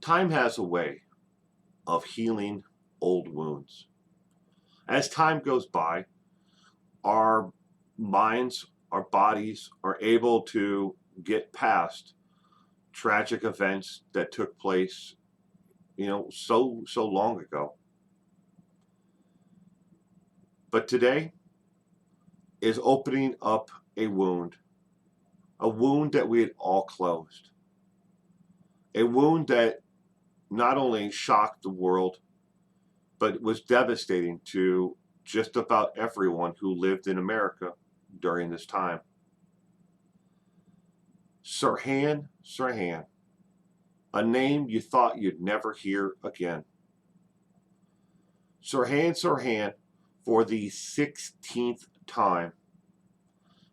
Time has a way of healing old wounds. As time goes by, our minds, our bodies are able to get past tragic events that took place, so long ago. But today is opening up a wound that we had all closed, a wound that not only shocked the world, but was devastating to just about everyone who lived in America during this time. Sirhan Sirhan, a name you thought you'd never hear again. Sirhan Sirhan, for the 16th time,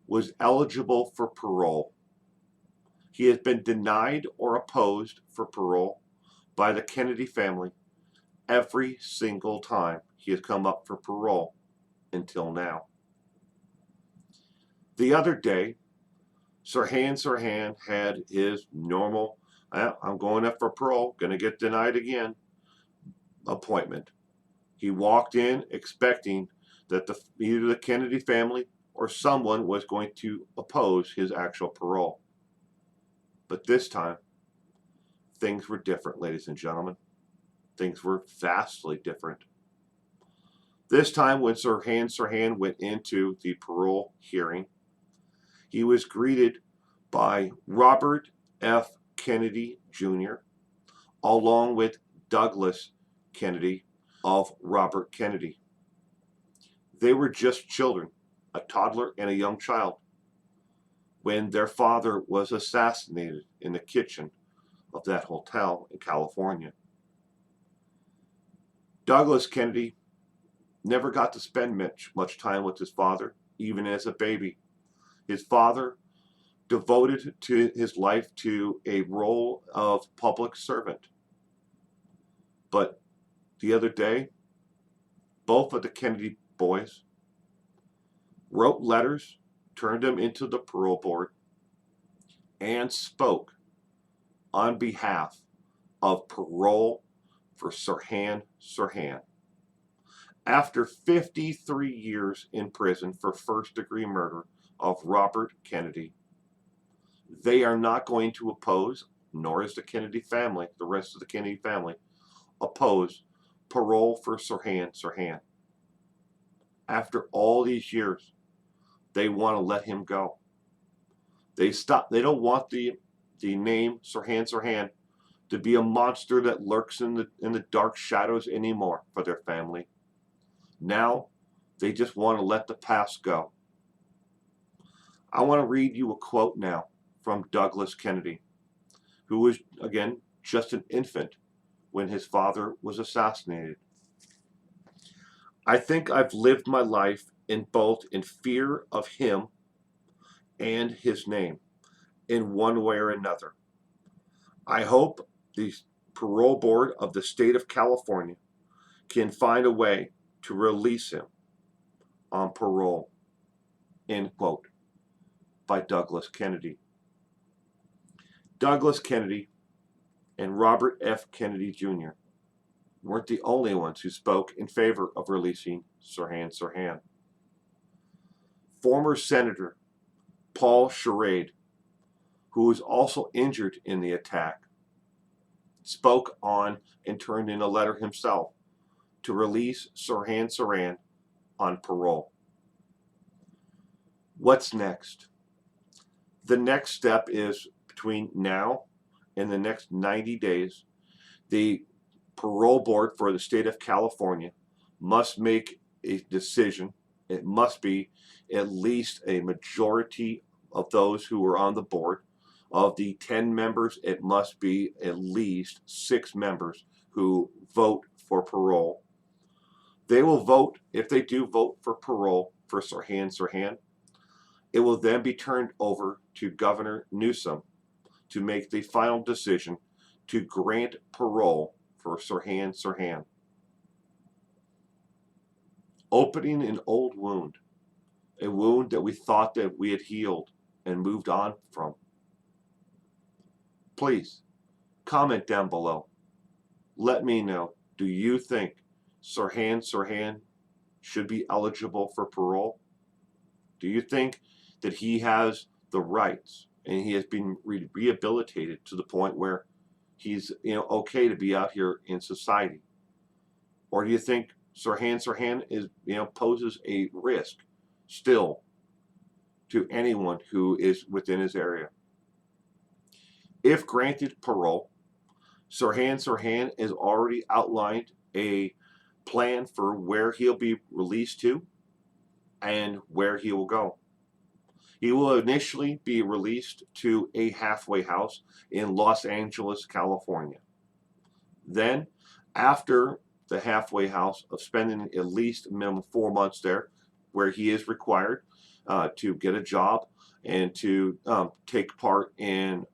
was eligible for parole. He has been denied or opposed for parole by the Kennedy family every single time he has come up for parole until now. The other day, Sirhan Sirhan had his normal, I'm going up for parole, going to get denied again, appointment. He walked in expecting that either the Kennedy family or someone was going to oppose his actual parole. But this time, things were different, ladies and gentlemen. Things were vastly different. This time, when Sirhan Sirhan went into the parole hearing, he was greeted by Robert F. Kennedy Jr., along with Douglas Kennedy of Robert Kennedy. They were just children, a toddler and a young child, when their father was assassinated in the kitchen of that hotel in California. Douglas Kennedy never got to spend much time with his father, even as a baby. His father devoted his life to a role of public servant. But the other day, both of the Kennedy boys wrote letters, turned them into the parole board, and spoke on behalf of parole for Sirhan Sirhan. After 53 years in prison for first-degree murder of Robert Kennedy, they are not going to oppose, nor is the Kennedy family, the rest of the Kennedy family, oppose parole for Sirhan Sirhan. After all these years, they want to let him go. They don't want the name Sirhan Sirhan to be a monster that lurks in the dark shadows anymore for their family. Now, they just want to let the past go. I want to read you a quote now from Douglas Kennedy, who was, again, just an infant when his father was assassinated. I think I've lived my life in fear of him and his name, in one way or another. I hope the parole board of the state of California can find a way to release him on parole, end quote, by Douglas Kennedy. Douglas Kennedy and Robert F. Kennedy Jr. weren't the only ones who spoke in favor of releasing Sirhan Sirhan. Former Senator Paul Paroled, who was also injured in the attack, spoke on and turned in a letter himself to release Sirhan Sirhan on parole. What's next? The next step is between now and the next 90 days, the parole board for the state of California must make a decision. It must be at least a majority of those who are on the board. Of the 10 members, it must be at least 6 members who vote for parole. They will vote, if they do vote for parole for Sirhan Sirhan, it will then be turned over to Governor Newsom to make the final decision to grant parole for Sirhan Sirhan. Opening an old wound, a wound that we thought that we had healed and moved on from. Please comment down below. Let me know. Do you think Sirhan Sirhan should be eligible for parole? Do you think that he has the rights and he has been rehabilitated to the point where he's okay to be out here in society? Or do you think Sirhan Sirhan is poses a risk still to anyone who is within his area? If granted parole, Sirhan Sirhan has already outlined a plan for where he'll be released to and where he will go. He will initially be released to a halfway house in Los Angeles, California. Then, after the halfway house of spending at least a minimum 4 months there, where he is required to get a job and to take part in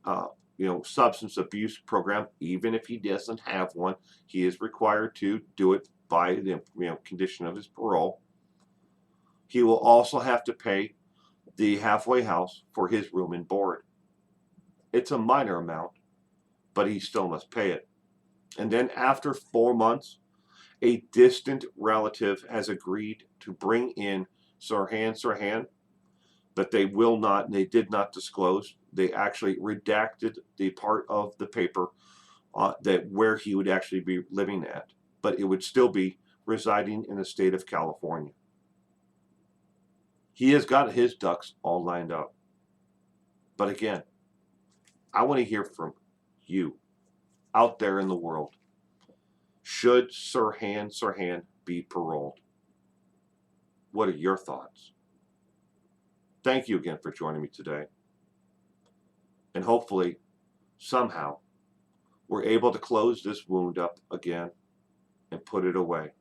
substance abuse program, even if he doesn't have one, he is required to do it by the condition of his parole. He will also have to pay the halfway house for his room and board. It's a minor amount, but he still must pay it. And then after 4 months, a distant relative has agreed to bring in Sirhan Sirhan, but they did not disclose. They actually redacted the part of the paper that where he would actually be living at, but it would still be residing in the state of California. He has got his ducks all lined up. But again, I want to hear from you out there in the world. Should Sirhan Sirhan be paroled? What are your thoughts? Thank you again for joining me today. And hopefully, somehow, we're able to close this wound up again and put it away.